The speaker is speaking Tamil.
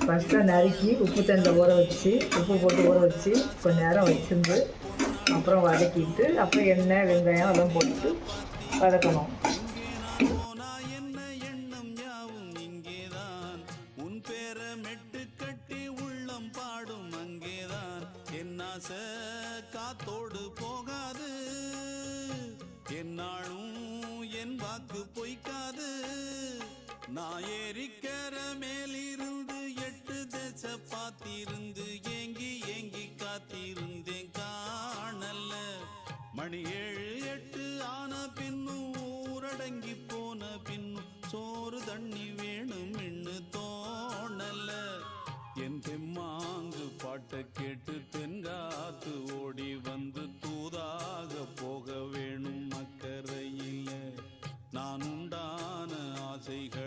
ஃபஸ்ட்டாக நறுக்கி உப்பு தண்ணியில் ஊற வச்சு உப்பு போட்டு ஊற வச்சு கொஞ்சம் நேரம் வச்சுருந்து அப்புறம் வதக்கிட்டு அப்புறம் எண்ணெய் வெங்காயம் எல்லாம் போட்டு வதக்கணும். காத்தோடு போகாது என்னாலும் என் வாக்கு பொய்க்காது. நான் ஏறிக்கிற மேலிருந்து 8 தேச பார்த்திருந்து ஏங்கி ஏங்கி காத்திருந்தேன் காணல. மணி 7 8 ஆன பின்னும் ஊரடங்கி போன பின்னும் சோறு தண்ணி வேணும் இன்னு தோணல. என் தெம்மாங்கு பாட்டை கேட்டு தென்காத்து ஓடி வந்து தூதாக போக வேணும் அக்கறையில். நான் உண்டான ஆசைகள்